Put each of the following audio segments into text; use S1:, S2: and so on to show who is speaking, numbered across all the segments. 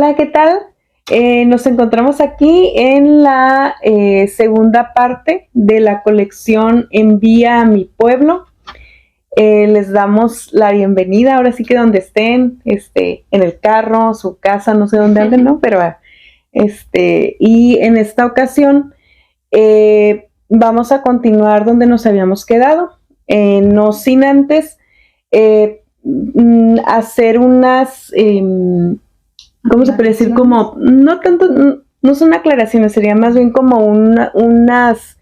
S1: Hola, ¿qué tal? Nos encontramos aquí en la segunda parte de la colección Envía a mi pueblo. Les damos la bienvenida, ahora sí que donde estén, en el carro, su casa, no sé dónde anden, ¿no? Pero, y en esta ocasión vamos a continuar donde nos habíamos quedado, no sin antes hacer unas... ¿cómo se puede decir? Como, no tanto, no son aclaraciones, sería más bien como unas,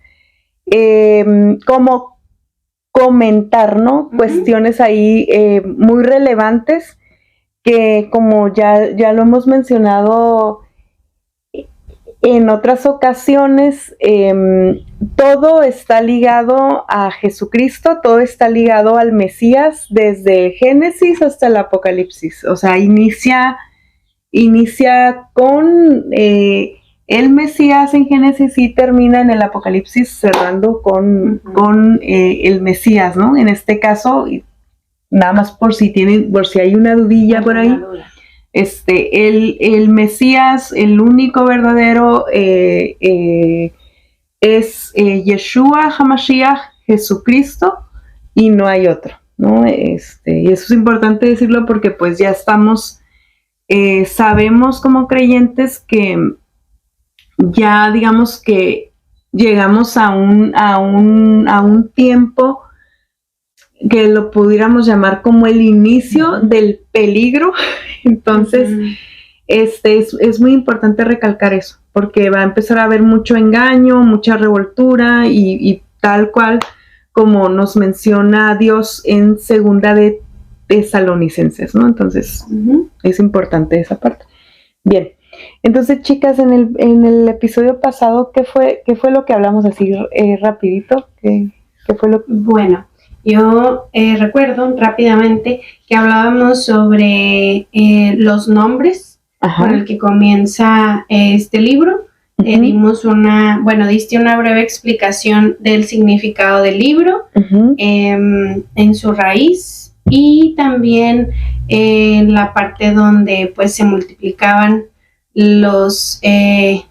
S1: como comentar, ¿no? Uh-huh. Cuestiones ahí muy relevantes que como ya lo hemos mencionado en otras ocasiones, todo está ligado a Jesucristo, todo está ligado al Mesías desde el Génesis hasta el Apocalipsis, o sea, inicia con el Mesías en Génesis y termina en el Apocalipsis cerrando con el Mesías, ¿no? En este caso, nada más por si hay una dudilla por ahí, el Mesías, el único verdadero es Yeshua HaMashiach, Jesucristo, y no hay otro, ¿no? Y eso es importante decirlo porque pues ya estamos... sabemos como creyentes que ya digamos que llegamos a un tiempo que lo pudiéramos llamar como el inicio del peligro. Entonces, es muy importante recalcar eso, porque va a empezar a haber mucho engaño, mucha revoltura y tal cual como nos menciona Dios en segunda de Tesalonicenses, ¿no? Entonces, es importante esa parte. Bien, entonces, chicas, en el episodio pasado, ¿qué fue lo que hablamos así rapidito? ¿Qué fue lo que...
S2: Bueno, yo recuerdo rápidamente que hablábamos sobre los nombres con el que comienza este libro. Diste una breve explicación del significado del libro en su raíz. Y también en la parte donde pues se multiplicaban Israel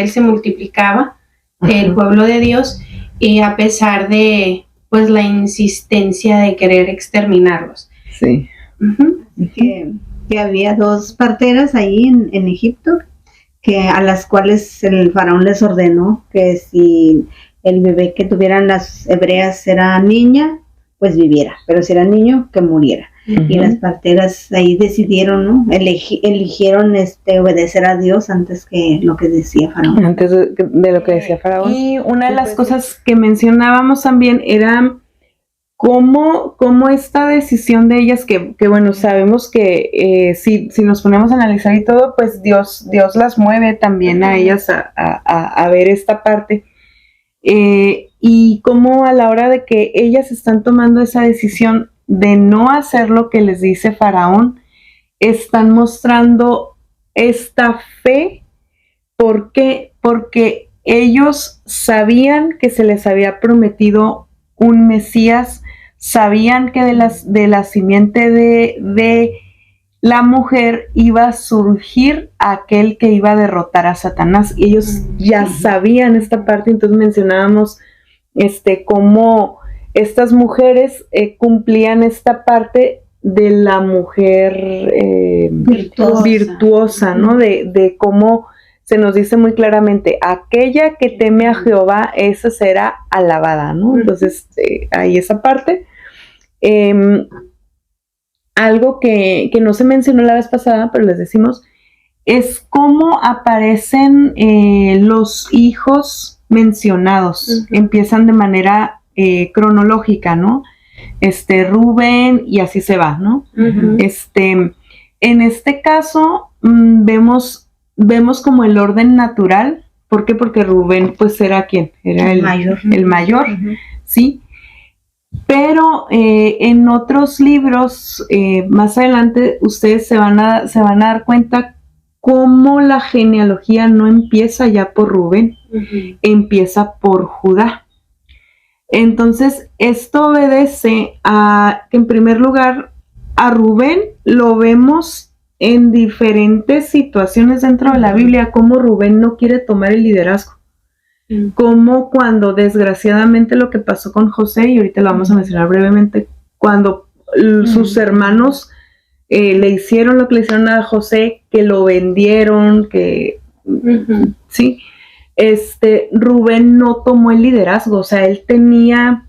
S2: se multiplicaba, el pueblo de Dios, y a pesar de pues la insistencia de querer exterminarlos.
S1: Sí.
S3: Que había dos parteras ahí en Egipto, a las cuales el faraón les ordenó que si el bebé que tuvieran las hebreas era niña, pues viviera, pero si era niño, que muriera. Y las parteras ahí decidieron, ¿no? Eligieron obedecer a Dios antes que lo que decía Faraón.
S1: Antes de lo que decía Faraón. Y una de las cosas que mencionábamos también era cómo esta decisión de ellas, que bueno, sabemos que si nos ponemos a analizar y todo, pues Dios las mueve también a ellas a ver esta parte. Y cómo a la hora de que ellas están tomando esa decisión de no hacer lo que les dice Faraón, están mostrando esta fe. ¿Por qué? Porque ellos sabían que se les había prometido un Mesías, sabían que de la simiente de la mujer iba a surgir aquel que iba a derrotar a Satanás. Y ellos ya sabían esta parte, entonces mencionábamos cómo estas mujeres cumplían esta parte de la mujer virtuosa, ¿no? De cómo se nos dice muy claramente, aquella que teme a Jehová, esa será alabada, ¿no? Entonces, hay esa parte. Algo que no se mencionó la vez pasada, pero les decimos, es cómo aparecen los hijos mencionados. Empiezan de manera cronológica, ¿no? Rubén y así se va, ¿no? En este caso vemos como el orden natural. ¿Por qué? Porque Rubén pues era ¿quién? Era el mayor, ¿sí? Pero en otros libros, más adelante, ustedes se van a dar cuenta cómo la genealogía no empieza ya por Rubén, empieza por Judá. Entonces, esto obedece a que, en primer lugar, a Rubén lo vemos en diferentes situaciones dentro de la Biblia cómo Rubén no quiere tomar el liderazgo. Como cuando desgraciadamente lo que pasó con José, y ahorita lo vamos a mencionar brevemente, cuando sus hermanos le hicieron lo que le hicieron a José, que lo vendieron, que sí, Rubén no tomó el liderazgo, o sea, él tenía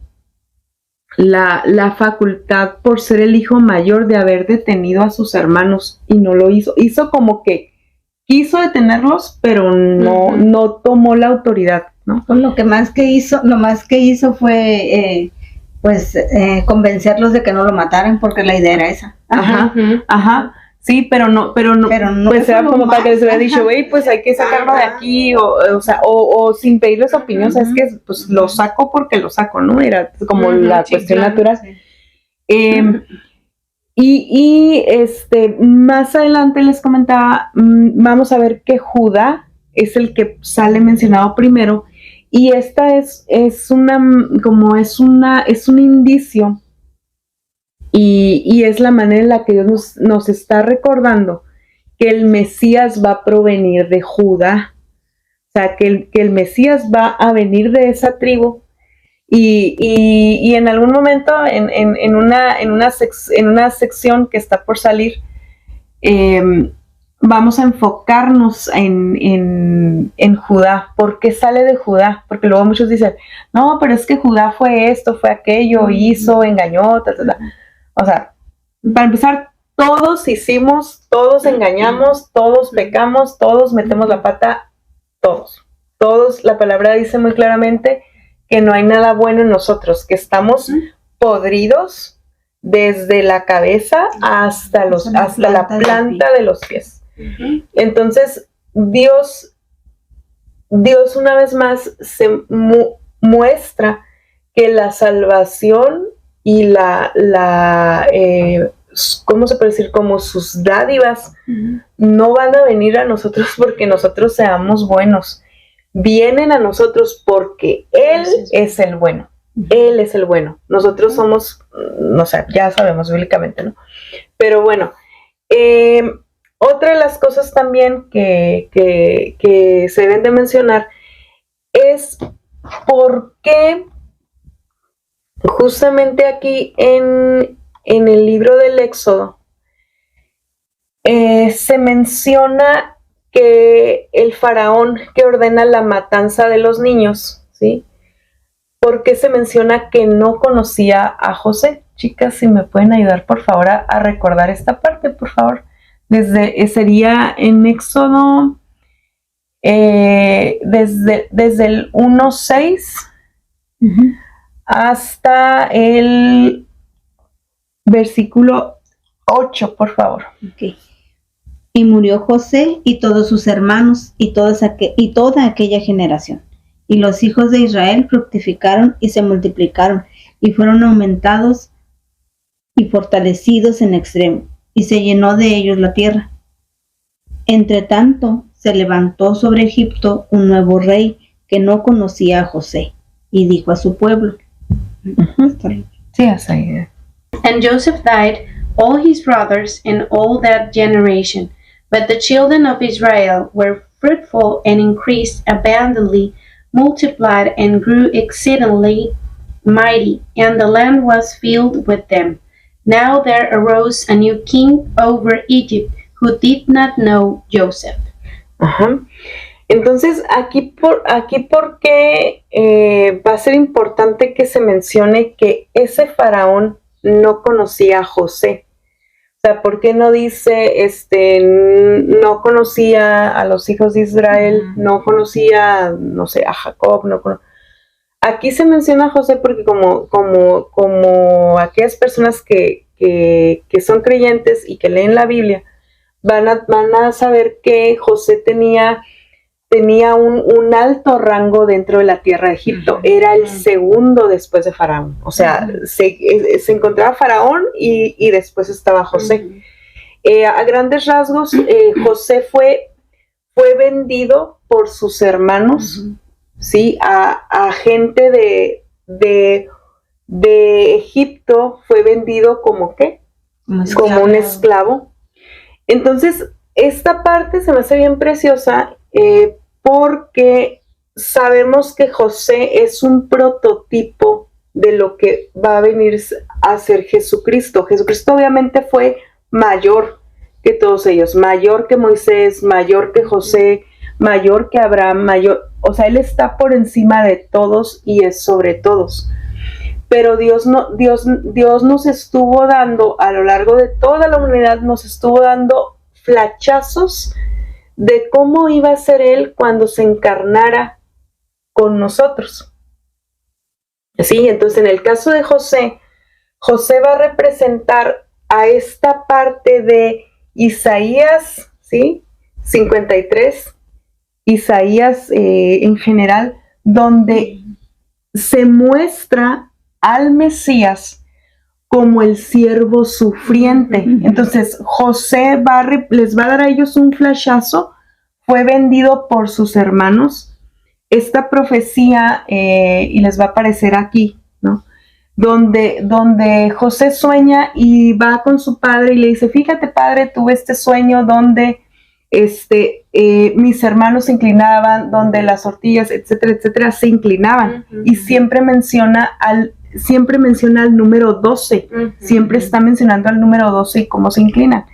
S1: la facultad por ser el hijo mayor de haber detenido a sus hermanos y no lo hizo. Hizo como que quiso detenerlos, pero no tomó la autoridad, ¿no?
S3: Pues lo más que hizo fue convencerlos de que no lo mataran, porque la idea era esa.
S1: Ajá. Sí, pero no, pues era como para que les hubiera dicho, güey, pues hay que sacarlo de aquí, o sin pedirles opinión, ¿sabes qué? Pues lo saco porque lo saco, ¿no? Era como la cuestión natural. Sí. Y más adelante les comentaba, vamos a ver que Judá es el que sale mencionado primero, y esta es un indicio, y es la manera en la que Dios nos está recordando que el Mesías va a provenir de Judá, o sea, que el Mesías va a venir de esa tribu. Y en algún momento, en una sección que está por salir, vamos a enfocarnos en Judá. ¿Por qué sale de Judá? Porque luego muchos dicen, no, pero es que Judá fue esto, fue aquello, hizo, engañó, O sea, para empezar, todos hicimos, todos engañamos, todos pecamos, todos metemos la pata, todos, la palabra dice muy claramente que no hay nada bueno en nosotros, que estamos podridos desde la cabeza hasta la planta de los pies. Entonces, Dios una vez más se muestra que la salvación y ¿cómo se puede decir? Como sus dádivas no van a venir a nosotros porque nosotros seamos buenos. Vienen a nosotros porque Él es el bueno. Él es el bueno. Nosotros somos, no sé, ya sabemos bíblicamente, ¿no? Pero bueno, otra de las cosas también que se deben de mencionar es por qué justamente aquí en el libro del Éxodo se menciona que el faraón que ordena la matanza de los niños, ¿sí? ¿Por qué se menciona que no conocía a José? Chicas, si me pueden ayudar, por favor, a recordar esta parte, por favor. Sería en Éxodo, desde el 1:6 hasta el versículo 8, por favor.
S3: Okay. Y murió José y todos sus hermanos y toda aquella generación. Y los hijos de Israel fructificaron y se multiplicaron y fueron aumentados y fortalecidos en extremo, y se llenó de ellos la tierra. Entre tanto, se levantó sobre Egipto un nuevo rey que no conocía a José, y dijo a su pueblo.
S1: Sí, hasta ahí.
S2: And Joseph died, all his brothers, and all that generation. But the children of Israel were fruitful and increased abundantly, multiplied and grew exceedingly mighty, and the land was filled with them. Now there arose a new king over Egypt, who did not know Joseph.
S1: Entonces, aquí porque va a ser importante que se mencione que ese faraón no conocía a José. O sea, ¿por qué no dice, no conocía a los hijos de Israel, no conocía, no sé, a Jacob, Aquí se menciona a José porque como aquellas personas que son creyentes y que leen la Biblia, van a saber que José tenía un alto rango dentro de la tierra de Egipto. Era el segundo después de Faraón. O sea, se encontraba Faraón y después estaba José. A grandes rasgos, José fue vendido por sus hermanos, ¿sí? A gente de Egipto. Fue vendido como ¿qué? Como un esclavo. Entonces, esta parte se me hace bien preciosa porque sabemos que José es un prototipo de lo que va a venir a ser Jesucristo. Jesucristo obviamente fue mayor que todos ellos, mayor que Moisés, mayor que José, mayor que Abraham, mayor, o sea, Él está por encima de todos y es sobre todos. Pero Dios nos estuvo dando, a lo largo de toda la humanidad, nos estuvo dando flachazos de cómo iba a ser Él cuando se encarnara con nosotros. Sí, entonces en el caso de José, José va a representar a esta parte de Isaías, ¿sí? 53, Isaías en general, donde se muestra al Mesías como el siervo sufriente. Entonces José les va a dar a ellos un flashazo, fue vendido por sus hermanos. Esta profecía, y les va a aparecer aquí, ¿no? Donde José sueña y va con su padre y le dice, fíjate padre, tuve este sueño donde mis hermanos se inclinaban, donde las tortillas, etcétera, etcétera, se inclinaban. Y siempre menciona al número 12, siempre está mencionando al número 12 y cómo se inclinan.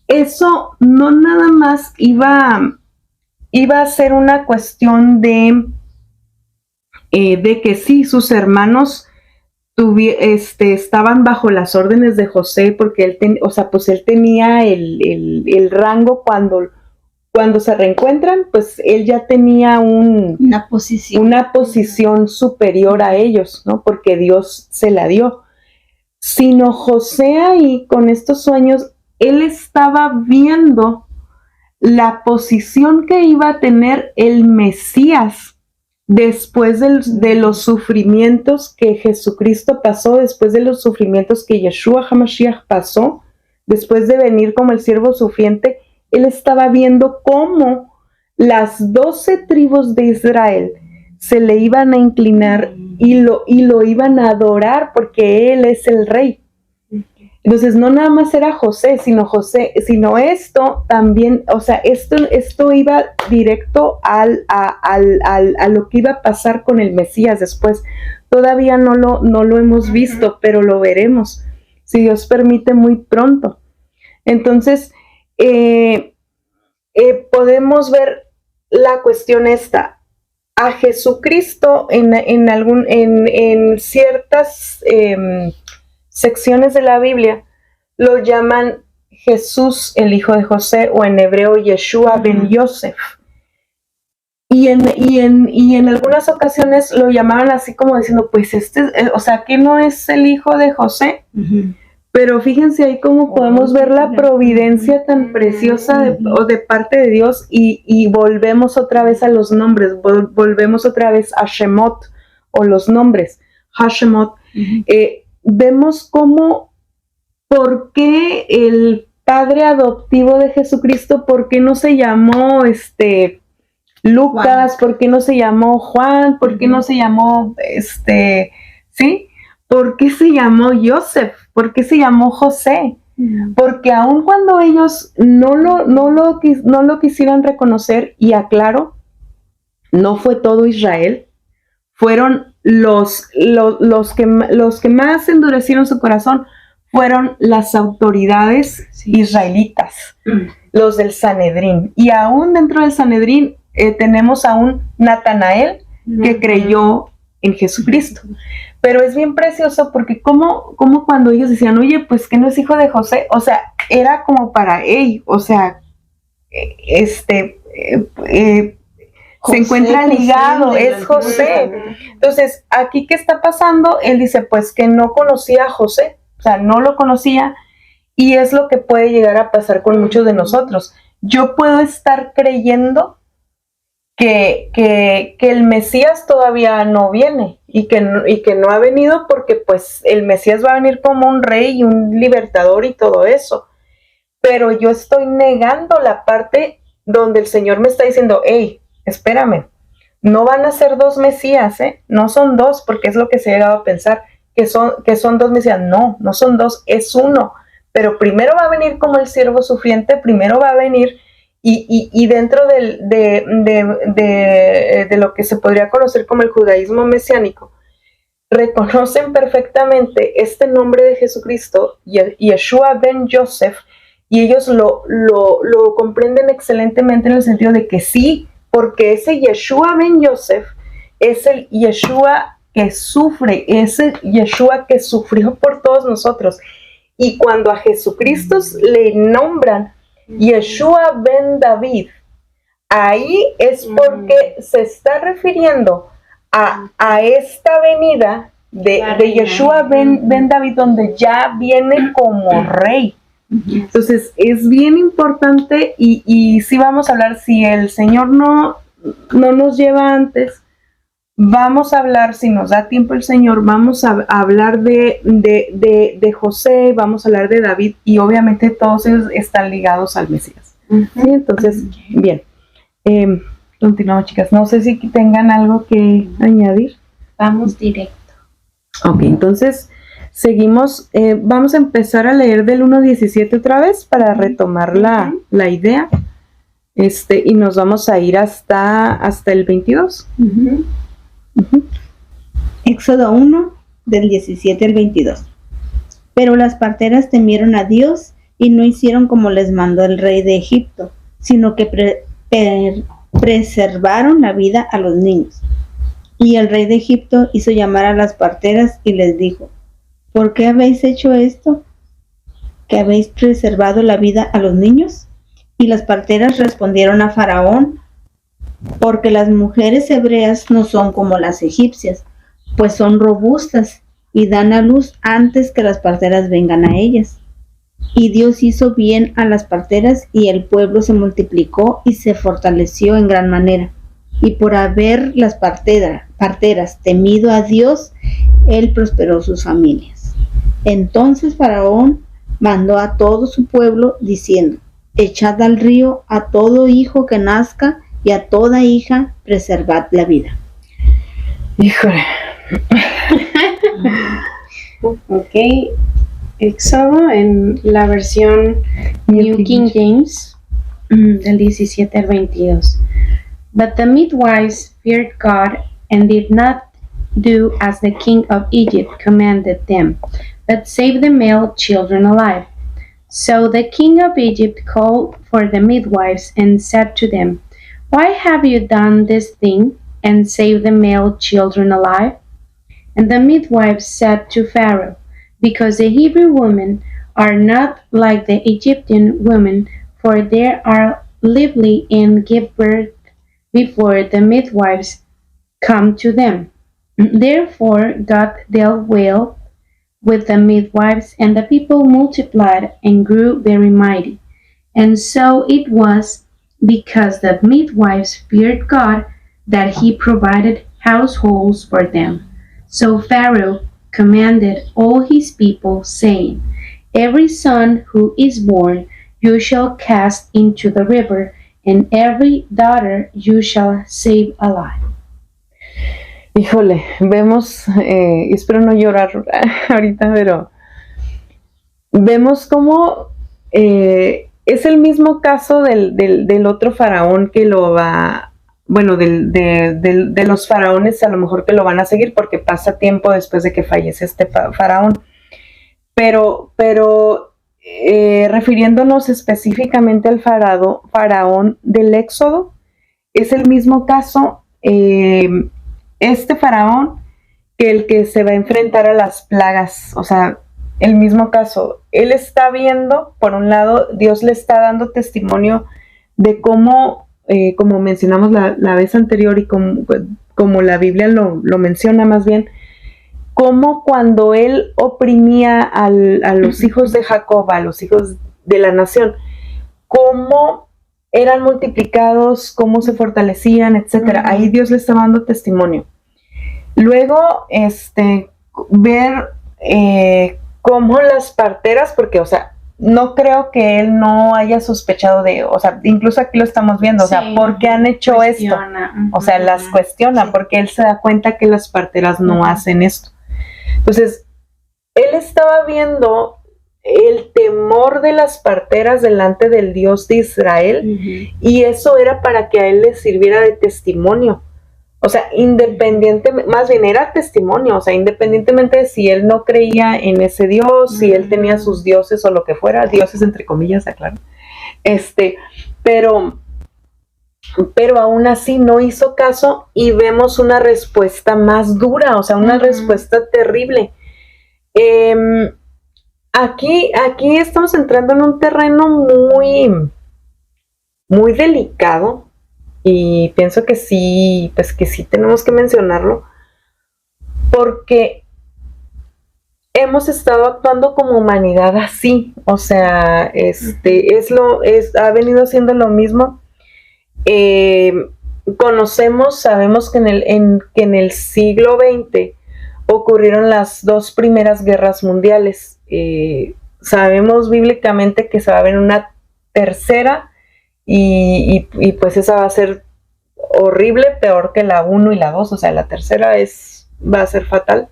S1: Eso no nada más iba a ser una cuestión de que sí, sus hermanos estaban bajo las órdenes de José, porque él tenía el rango cuando se reencuentran, pues él ya tenía una posición superior a ellos, ¿no? Porque Dios se la dio. Sino José ahí, con estos sueños, él estaba viendo la posición que iba a tener el Mesías después de los sufrimientos que Jesucristo pasó, después de los sufrimientos que Yeshua HaMashiach pasó, después de venir como el siervo sufriente. Él estaba viendo cómo las 12 tribus de Israel se le iban a inclinar y lo iban a adorar porque Él es el rey. Entonces no nada más era José, sino esto también, o sea, esto iba directo a lo que iba a pasar con el Mesías después. Todavía no lo hemos visto, pero lo veremos, si Dios permite, muy pronto. Entonces, podemos ver la cuestión esta. A Jesucristo en ciertas secciones de la Biblia lo llaman Jesús, el hijo de José, o en hebreo Yeshua ben Yosef. Y en algunas ocasiones lo llamaban así como diciendo, pues o sea, que no es el hijo de José. Pero fíjense ahí cómo podemos ver la providencia tan preciosa de parte de Dios, y volvemos otra vez a los nombres, volvemos otra vez a Shemot, o los nombres, Hashemot. Vemos cómo, por qué el padre adoptivo de Jesucristo, por qué no se llamó Lucas, por qué no se llamó Juan, por qué no se llamó ¿sí? ¿Por qué se llamó Joseph? ¿Por qué se llamó José? Porque aun cuando ellos no lo quisieran reconocer, y aclaro, no fue todo Israel, fueron los que más endurecieron su corazón, fueron las autoridades israelitas, los del Sanedrín. Y aún dentro del Sanedrín tenemos a un Natanael que creyó en Jesucristo. Pero es bien precioso porque como cuando ellos decían, oye, pues que no es hijo de José, o sea, era como para él, o sea, se encuentra ligado, es José. Entonces, aquí, ¿qué está pasando? Él dice, pues que no conocía a José, o sea, no lo conocía, y es lo que puede llegar a pasar con muchos de nosotros. Yo puedo estar creyendo que el Mesías todavía no viene, y que no ha venido, porque pues el Mesías va a venir como un rey y un libertador y todo eso. Pero yo estoy negando la parte donde el Señor me está diciendo, hey, espérame, no van a ser dos Mesías, no son dos, porque es lo que se ha llegado a pensar, que son dos Mesías. No son dos, es uno. pero primero va a venir como el siervo sufriente, primero va a venir y dentro de lo que se podría conocer como el judaísmo mesiánico, reconocen perfectamente este nombre de Jesucristo, Yeshua ben Yosef, y ellos lo comprenden excelentemente en el sentido de que sí, porque ese Yeshua ben Yosef es el Yeshua que sufre, es el Yeshua que sufrió por todos nosotros. Y cuando a Jesucristo le nombran Yeshua ben David, ahí es porque se está refiriendo a esta venida de Yeshua ben David, donde ya viene como rey. Entonces es bien importante y sí vamos a hablar, si el Señor no nos lleva antes, vamos a hablar, si nos da tiempo el Señor, vamos a hablar de José, vamos a hablar de David, y obviamente todos ellos están ligados al Mesías. ¿Sí? Entonces, bien. Continuamos, chicas. No sé si tengan algo que añadir.
S2: Vamos directo.
S1: Ok, entonces seguimos. Vamos a empezar a leer del 1:17 otra vez para retomar la idea. Y nos vamos a ir hasta el 22.
S3: Éxodo 1, del 17 al 22. Pero las parteras temieron a Dios y no hicieron como les mandó el rey de Egipto, sino que preservaron la vida a los niños. Y el rey de Egipto hizo llamar a las parteras y les dijo: ¿por qué habéis hecho esto? ¿Que habéis preservado la vida a los niños? Y las parteras respondieron a Faraón: porque las mujeres hebreas no son como las egipcias, pues son robustas y dan a luz antes que las parteras vengan a ellas. Y Dios hizo bien a las parteras, y el pueblo se multiplicó y se fortaleció en gran manera. Y por haber las parteras temido a Dios, Él prosperó sus familias. Entonces Faraón mandó a todo su pueblo diciendo: echad al río a todo hijo que nazca, y a toda hija preservad la vida.
S1: Híjole.
S2: Ok. Éxodo en la versión New King James, del 17 al 22. But the midwives feared God and did not do as the king of Egypt commanded them, but saved the male children alive. So the king of Egypt called for the midwives and said to them, why have you done this thing and saved the male children alive? And the midwives said to Pharaoh, because the Hebrew women are not like the Egyptian women, for they are lively and give birth before the midwives come to them. Therefore God dealt well with the midwives, and the people multiplied and grew very mighty. And so it was, because the midwives feared God, that he provided households for them. So Pharaoh commanded all his people, saying, every son who is born you shall cast into the river, and every daughter you shall save alive.
S1: Híjole, vemos, espero no llorar ahorita, pero vemos cómo es el mismo caso del otro faraón que lo va, bueno, de los faraones a lo mejor que lo van a seguir porque pasa tiempo después de que fallece este faraón. Pero refiriéndonos específicamente al faraón del Éxodo, es el mismo caso, este faraón que el que se va a enfrentar a las plagas, o sea, el mismo caso. Él está viendo, por un lado, Dios le está dando testimonio de cómo, como mencionamos la vez anterior y como la Biblia lo menciona más bien, cómo cuando él oprimía a los hijos de Jacob, a los hijos de la nación, cómo eran multiplicados, cómo se fortalecían, etcétera. Ahí Dios le estaba dando testimonio. Luego, ver cómo las parteras, porque, o sea, no creo que él no haya sospechado o sea, incluso aquí lo estamos viendo, sí, o sea, ¿por qué han hecho esto? O sea, las cuestiona, sí, porque él se da cuenta que las parteras no hacen esto. Entonces, él estaba viendo el temor de las parteras delante del Dios de Israel, y eso era para que a él le sirviera de testimonio. O sea, independientemente, más bien era testimonio, o sea, independientemente de si él no creía en ese Dios, si él tenía sus dioses o lo que fuera, dioses entre comillas, aclaro. Pero aún así no hizo caso y vemos una respuesta más dura, o sea, una respuesta terrible. Aquí estamos entrando en un terreno muy, muy delicado, y pienso que sí, pues que sí tenemos que mencionarlo, porque hemos estado actuando como humanidad así, o sea, ha venido siendo lo mismo. Sabemos que en el siglo XX ocurrieron las 2 primeras guerras mundiales. Sabemos bíblicamente que se va a haber una tercera, y pues esa va a ser horrible, peor que la 1 y la 2, o sea, la tercera va a ser fatal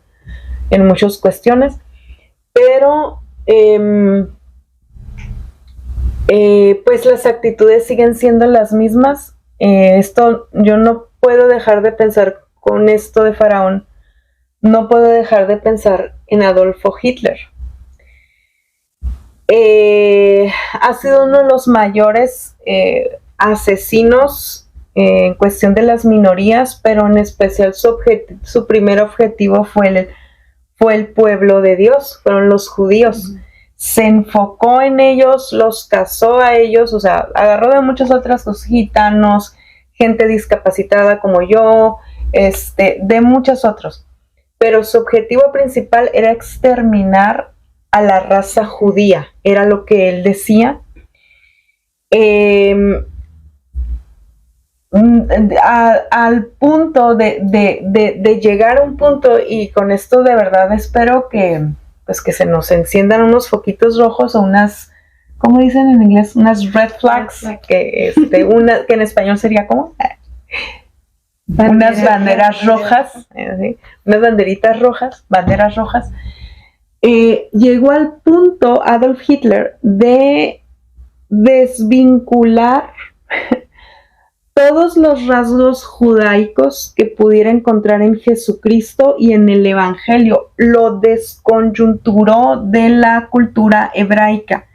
S1: en muchas cuestiones, pero pues las actitudes siguen siendo las mismas. Yo no puedo dejar de pensar con esto de Faraón, no puedo dejar de pensar en Adolfo Hitler. Ha sido uno de los mayores asesinos en cuestión de las minorías, pero en especial su primer objetivo fue el pueblo de Dios, fueron los judíos. Se enfocó en ellos, los cazó a ellos, o sea, agarró de muchas otras cosas, gitanos, gente discapacitada como yo, de muchos otros. Pero su objetivo principal era exterminar a la raza judía, era lo que él decía. Al punto de llegar a un punto, y con esto de verdad espero que se nos enciendan unos foquitos rojos o unas, ¿cómo dicen en inglés? Unas red flags, que en español sería ¿cómo? Unas banderas rojas, unas banderitas rojas, banderas rojas. Llegó al punto Adolf Hitler de desvincular todos los rasgos judaicos que pudiera encontrar en Jesucristo y en el Evangelio. Lo desconjunturó de la cultura hebraica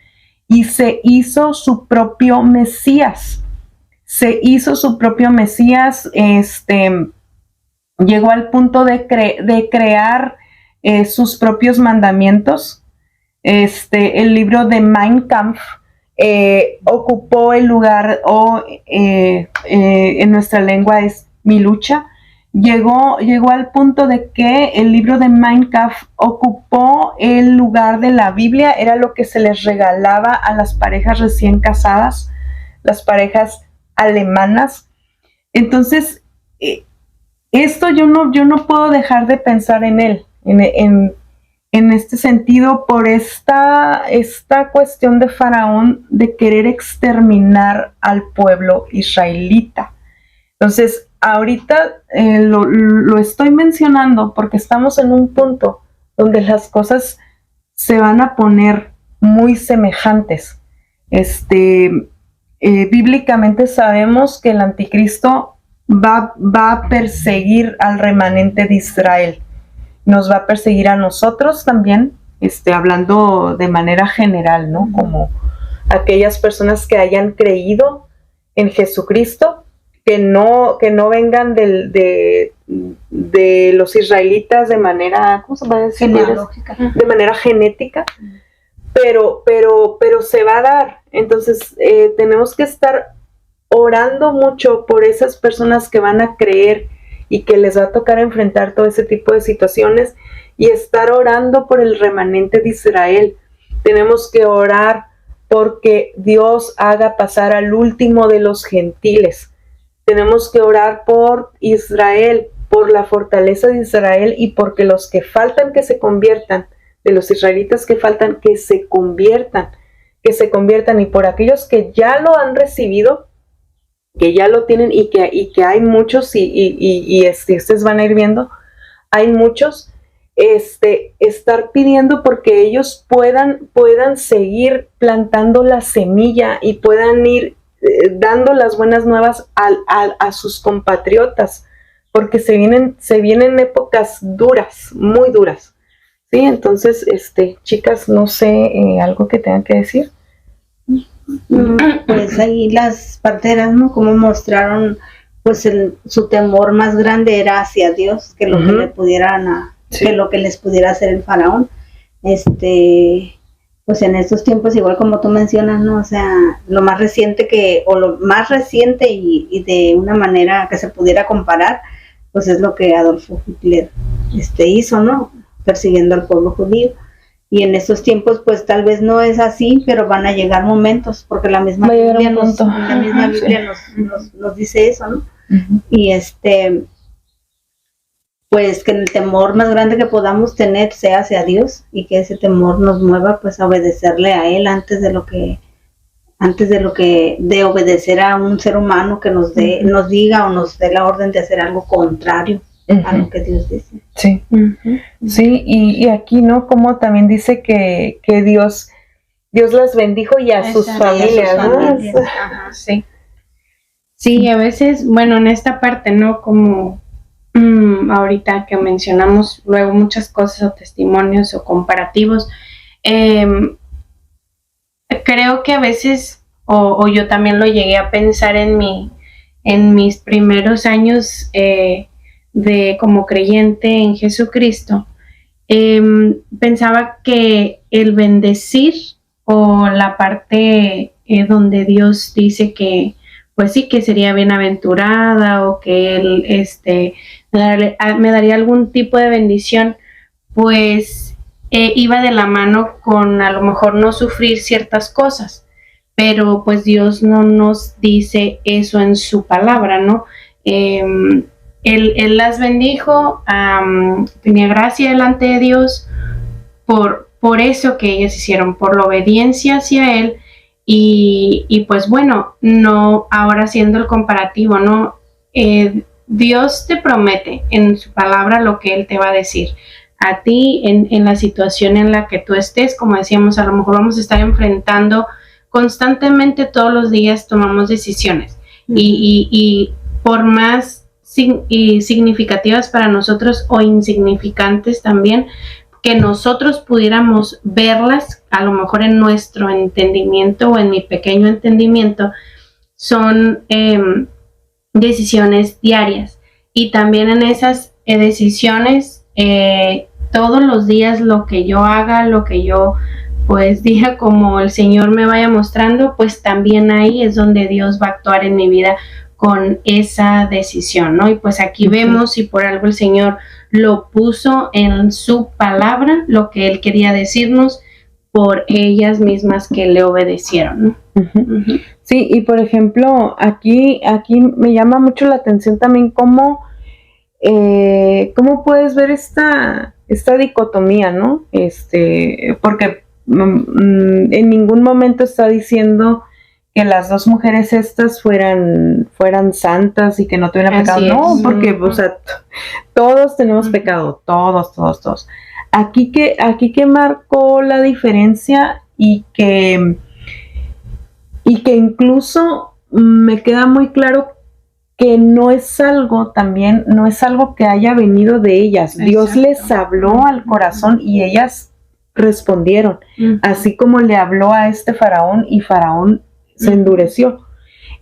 S1: y se hizo su propio Mesías. Llegó al punto de crear sus propios mandamientos. El libro de Mein Kampf ocupó el lugar, en nuestra lengua es Mi lucha. Llegó al punto de que el libro de Mein Kampf ocupó el lugar de la Biblia, era lo que se les regalaba a las parejas recién casadas, las parejas alemanas. Entonces, esto yo no puedo dejar de pensar en él, en este sentido, por esta cuestión de Faraón de querer exterminar al pueblo israelita. Entonces, ahorita lo estoy mencionando porque estamos en un punto donde las cosas se van a poner muy semejantes. Bíblicamente sabemos que el anticristo va a perseguir al remanente de Israel. Nos va a perseguir a nosotros también, hablando de manera general, ¿no? Como aquellas personas que hayan creído en Jesucristo, que no vengan de los israelitas de manera, ¿cómo se puede decir?
S3: Genealógica.
S1: De manera genética, pero se va a dar. Entonces, tenemos que estar orando mucho por esas personas que van a creer y que les va a tocar enfrentar todo ese tipo de situaciones, y estar orando por el remanente de Israel. Tenemos que orar porque Dios haga pasar al último de los gentiles. Tenemos que orar por Israel, por la fortaleza de Israel, y porque los que faltan que se conviertan, de los israelitas que faltan que se conviertan, y por aquellos que ya lo han recibido, que ya lo tienen, y que hay muchos, y ustedes van a ir viendo, hay muchos estar pidiendo porque ellos puedan seguir plantando la semilla y puedan ir dando las buenas nuevas a sus compatriotas, porque se vienen épocas duras, muy duras. Sí, entonces, chicas, no sé, algo que tengan que decir.
S3: Pues ahí las parteras, ¿no? Como mostraron, pues su temor más grande era hacia Dios, que lo que le pudieran que lo que les pudiera hacer el faraón. Pues en estos tiempos, igual como tú mencionas, ¿no? O sea, lo más reciente y de una manera que se pudiera comparar, pues es lo que Adolfo Hitler hizo, ¿no? Persiguiendo al pueblo judío. Y en estos tiempos, pues tal vez no es así, pero van a llegar momentos, porque la misma Biblia nos dice eso, ¿no? Y pues que el temor más grande que podamos tener sea hacia Dios, y que ese temor nos mueva pues a obedecerle a Él antes de obedecer a un ser humano que nos diga o nos dé la orden de hacer algo contrario a lo que Dios dice.
S1: Sí, sí, y aquí, ¿no? Como también dice que Dios las bendijo y a sus familias, ¿no?
S2: Sí. Sí, a veces, bueno, en esta parte, ¿no? Como ahorita que mencionamos luego muchas cosas o testimonios o comparativos, creo que a veces, o yo también lo llegué a pensar en mis primeros años de como creyente en Jesucristo, pensaba que el bendecir o la parte donde Dios dice que pues sí, que sería bienaventurada o que Él me daría algún tipo de bendición, pues iba de la mano con a lo mejor no sufrir ciertas cosas, pero pues Dios no nos dice eso en su palabra, ¿no? Él las bendijo, tenía gracia delante de Dios por eso que ellas hicieron, por la obediencia hacia Él. Y pues bueno, no, ahora haciendo el comparativo, ¿no? Dios te promete en su palabra lo que Él te va a decir a ti en la situación en la que tú estés. Como decíamos, a lo mejor vamos a estar enfrentando constantemente, todos los días tomamos decisiones y por más significativas para nosotros o insignificantes también, que nosotros pudiéramos verlas, a lo mejor en nuestro entendimiento o en mi pequeño entendimiento, son decisiones diarias. Y también en esas decisiones, todos los días lo que yo haga, lo que yo pues diga, como el Señor me vaya mostrando, pues también ahí es donde Dios va a actuar en mi vida con esa decisión, ¿no? Y pues aquí vemos, y por algo el Señor lo puso en su palabra, lo que Él quería decirnos, por ellas mismas que le obedecieron, ¿no?
S1: Sí, y por ejemplo, aquí me llama mucho la atención también cómo puedes ver esta dicotomía, ¿no? Porque en ningún momento está diciendo que las dos mujeres estas fueran santas y que no tuvieran pecado. No, porque, o sea, todos tenemos pecado, todos. Aquí que marcó la diferencia y que incluso me queda muy claro que no es algo que haya venido de ellas. Exacto. Dios les habló al corazón y ellas respondieron, así como le habló a faraón, y faraón se endureció.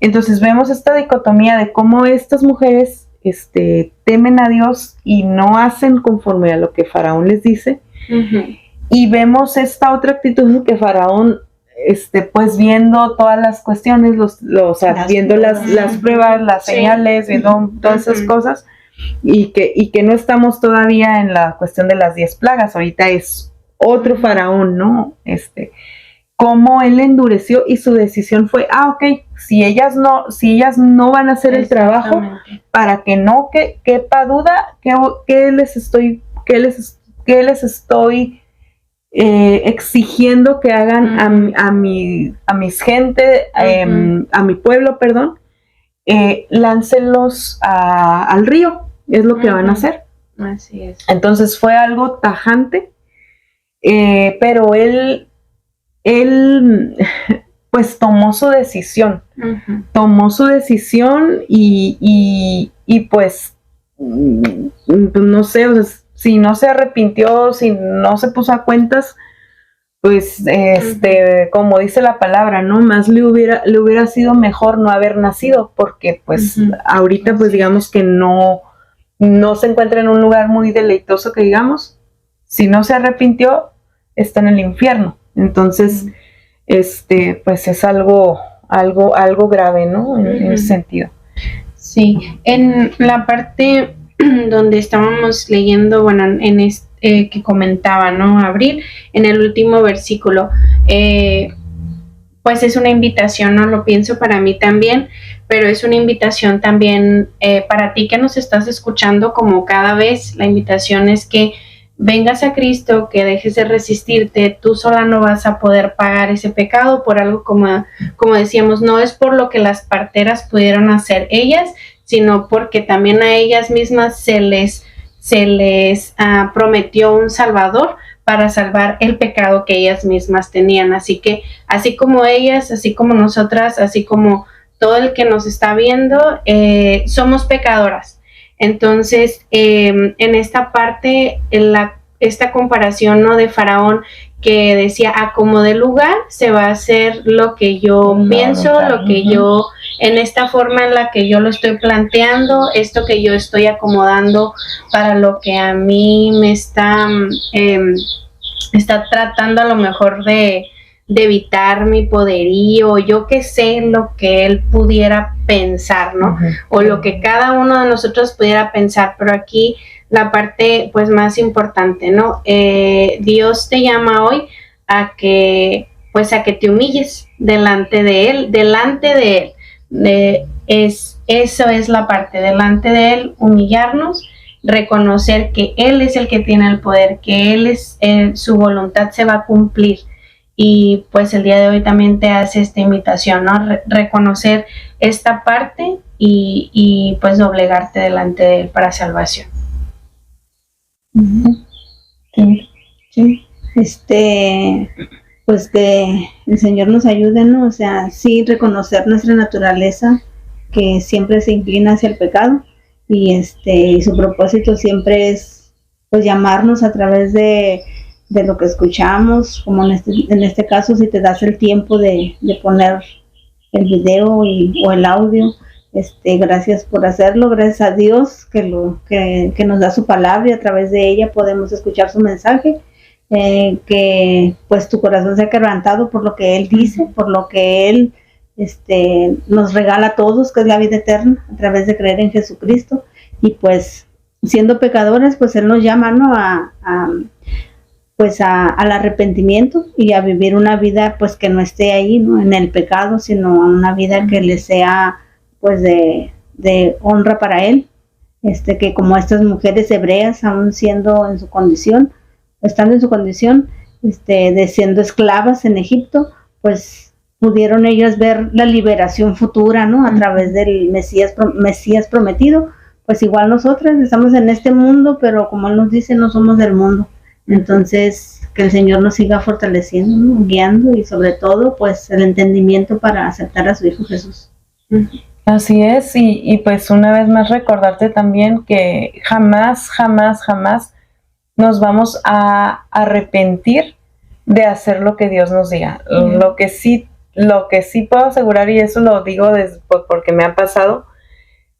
S1: Entonces vemos esta dicotomía de cómo estas mujeres temen a Dios y no hacen conforme a lo que faraón les dice, y vemos esta otra actitud que faraón, pues viendo todas las cuestiones, viendo las pruebas, las señales, viendo todas esas cosas, y que no estamos todavía en la cuestión de las 10 plagas, ahorita es otro faraón, ¿no? Cómo él endureció y su decisión fue, ok, si ellas no van a hacer el trabajo, para que no quepa duda, ¿qué les estoy exigiendo que hagan a mis gente, a mi pueblo, perdón? Láncenlos al río, es lo que van a hacer.
S2: Así es.
S1: Entonces fue algo tajante, pero él pues tomó su decisión. Tomó su decisión y pues no sé, o sea, si no se arrepintió, si no se puso a cuentas, pues como dice la palabra, ¿no? Más le hubiera sido mejor no haber nacido, porque pues ahorita pues digamos que no se encuentra en un lugar muy deleitoso, que digamos. Si no se arrepintió, está en el infierno. Entonces, pues es algo grave, ¿no? En ese sentido.
S2: Sí, en la parte donde estábamos leyendo, bueno, que comentaba, ¿no? Abril, en el último versículo, pues es una invitación, ¿no? Lo pienso para mí también, pero es una invitación también para ti que nos estás escuchando, como cada vez la invitación es que vengas a Cristo, que dejes de resistirte, tú sola no vas a poder pagar ese pecado por algo como decíamos, no es por lo que las parteras pudieron hacer ellas, sino porque también a ellas mismas se les prometió un Salvador para salvar el pecado que ellas mismas tenían. Así que, así como ellas, así como nosotras, así como todo el que nos está viendo, somos pecadoras. Entonces, en esta parte, esta comparación, ¿no?, de Faraón, que decía, a como de lugar se va a hacer lo que yo pienso, lo que yo, en esta forma en la que yo lo estoy planteando, esto que yo estoy acomodando para lo que a mí me está tratando a lo mejor de evitar mi poderío, yo que sé lo que él pudiera pensar, ¿no? O lo que cada uno de nosotros pudiera pensar, pero aquí la parte pues más importante, ¿no? Dios te llama hoy a que te humilles delante de él, eso es la parte, delante de él, humillarnos, reconocer que él es el que tiene el poder, que él es, su voluntad se va a cumplir. Y pues el día de hoy también te hace esta invitación, ¿no? Reconocer esta parte y pues doblegarte delante de él para salvación.
S3: Sí. Pues que el Señor nos ayude, ¿no? O sea, sí reconocer nuestra naturaleza que siempre se inclina hacia el pecado y su propósito siempre es pues llamarnos a través de lo que escuchamos, como en este caso, si te das el tiempo de poner el video o el audio, gracias por hacerlo, gracias a Dios que nos da su palabra y a través de ella podemos escuchar su mensaje, que pues tu corazón sea quebrantado por lo que Él dice, por lo que Él nos regala a todos, que es la vida eterna, a través de creer en Jesucristo, y pues siendo pecadores, pues Él nos llama, ¿no?, al arrepentimiento y a vivir una vida pues que no esté ahí, ¿no?, en el pecado, sino una vida que le sea pues de honra para Él, que como estas mujeres hebreas, aún siendo en su condición, estando en su condición de siendo esclavas en Egipto, pues pudieron ellas ver la liberación futura, ¿no?, a través del Mesías prometido. Pues igual nosotras estamos en este mundo, pero como Él nos dice, no somos del mundo. Entonces, que el Señor nos siga fortaleciendo, ¿no?, guiando, y sobre todo, pues, el entendimiento para aceptar a su Hijo Jesús.
S1: Así es, y pues una vez más recordarte también que jamás nos vamos a arrepentir de hacer lo que Dios nos diga. Lo que sí puedo asegurar, y eso lo digo porque me ha pasado,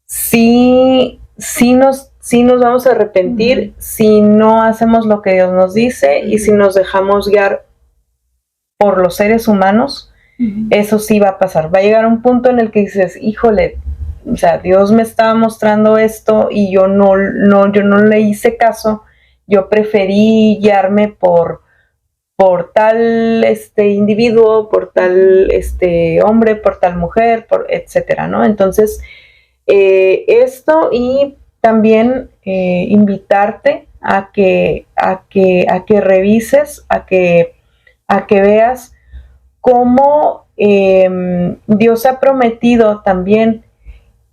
S1: sí nos vamos a arrepentir si no hacemos lo que Dios nos dice y si nos dejamos guiar por los seres humanos. Eso sí va a pasar. Va a llegar un punto en el que dices, híjole, o sea, Dios me estaba mostrando esto y yo no le hice caso. Yo preferí guiarme por tal individuo, por tal hombre, por tal mujer, etcétera, ¿no? Entonces, esto, y también invitarte a que revises, a que veas cómo Dios ha prometido también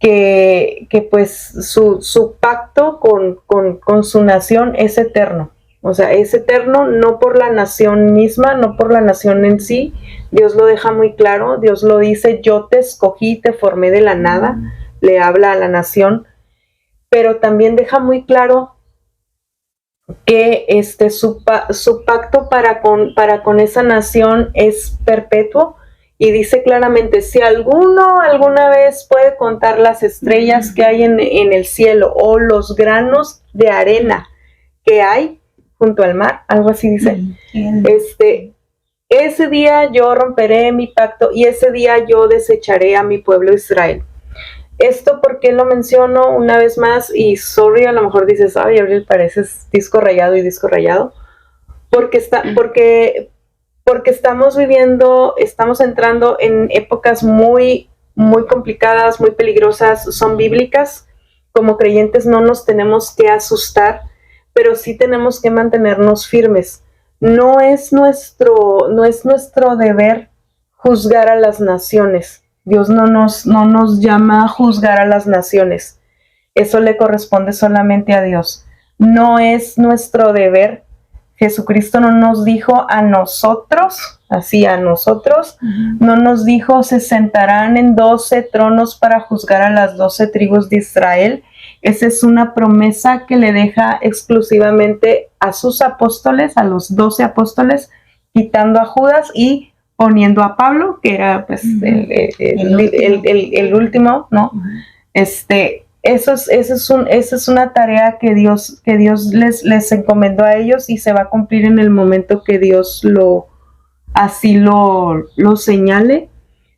S1: que pues su pacto con su nación es eterno. O sea, es eterno no por la nación misma, no por la nación en sí. Dios lo deja muy claro. Dios lo dice, yo te escogí, te formé de la nada. Le habla a la nación. Pero también deja muy claro que su pacto para con esa nación es perpetuo. Y dice claramente, si alguno alguna vez puede contar las estrellas que hay en el cielo o los granos de arena que hay junto al mar, algo así dice, ese día yo romperé mi pacto y ese día yo desecharé a mi pueblo Israel. Esto porque lo menciono una vez más y sorry, a lo mejor dices, ay, Abril, pareces disco rayado, porque estamos entrando en épocas muy, muy complicadas, muy peligrosas, son bíblicas. Como creyentes no nos tenemos que asustar, pero sí tenemos que mantenernos firmes. No es nuestro deber juzgar a las naciones. Dios no nos llama a juzgar a las naciones. Eso le corresponde solamente a Dios. No es nuestro deber. Jesucristo no nos dijo a nosotros, no nos dijo se sentarán en 12 tronos para juzgar a las 12 tribus de Israel. Esa es una promesa que le deja exclusivamente a sus apóstoles, a los 12 apóstoles, quitando a Judas y poniendo a Pablo, que era pues el último, ¿no? Esa es una tarea que Dios les encomendó a ellos y se va a cumplir en el momento que Dios así lo señale.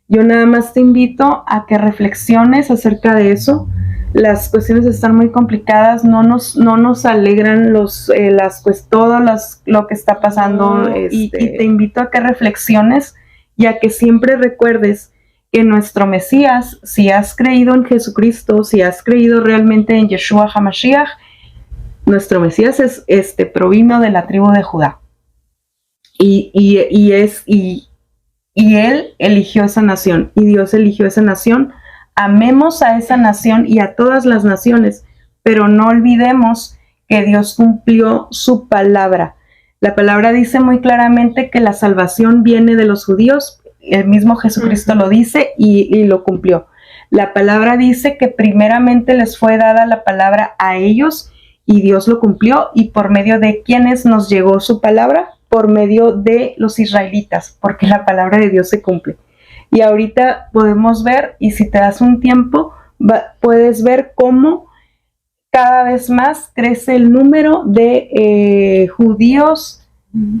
S1: Yo nada más te invito a que reflexiones acerca de eso. Las cuestiones están muy complicadas, no nos alegran todo lo que está pasando, y te invito a que reflexiones y a que siempre recuerdes que nuestro Mesías, si has creído en Jesucristo, si has creído realmente en Yeshua HaMashiach, nuestro Mesías provino de la tribu de Judá. Y él eligió esa nación, y Dios eligió esa nación. Amemos a esa nación y a todas las naciones, pero no olvidemos que Dios cumplió su palabra. La palabra dice muy claramente que la salvación viene de los judíos. El mismo Jesucristo lo dice y lo cumplió. La palabra dice que primeramente les fue dada la palabra a ellos y Dios lo cumplió. ¿Y por medio de quiénes nos llegó su palabra? Por medio de los israelitas, porque la palabra de Dios se cumple. Y ahorita podemos ver, y si te das un tiempo, puedes ver cómo cada vez más crece el número de judíos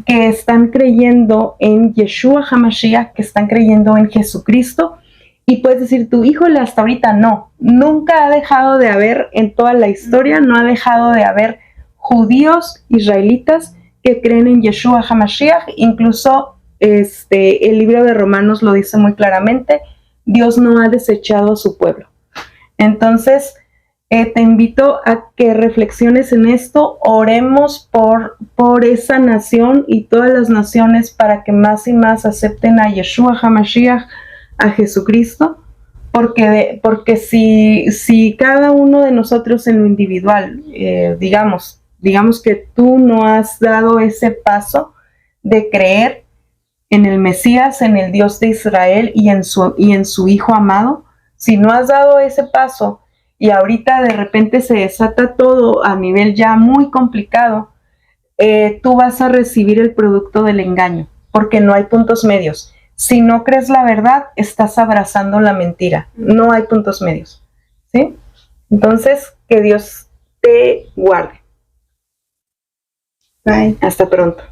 S1: que están creyendo en Yeshua HaMashiach, que están creyendo en Jesucristo. Y puedes decir tú, híjole, hasta ahorita no. Nunca ha dejado de haber en toda la historia, no ha dejado de haber judíos israelitas que creen en Yeshua HaMashiach. Incluso el libro de Romanos lo dice muy claramente, Dios no ha desechado a su pueblo. Entonces, te invito a que reflexiones en esto, oremos por esa nación y todas las naciones para que más y más acepten a Yeshua HaMashiach, a Jesucristo, porque si cada uno de nosotros en lo individual, digamos que tú no has dado ese paso de creer en el Mesías, en el Dios de Israel y en su Hijo amado, si no has dado ese paso y ahorita de repente se desata todo a nivel ya muy complicado, tú vas a recibir el producto del engaño, porque no hay puntos medios. Si no crees la verdad, estás abrazando la mentira. No hay puntos medios, ¿sí? Entonces, que Dios te guarde.
S3: Bye.
S1: Hasta pronto.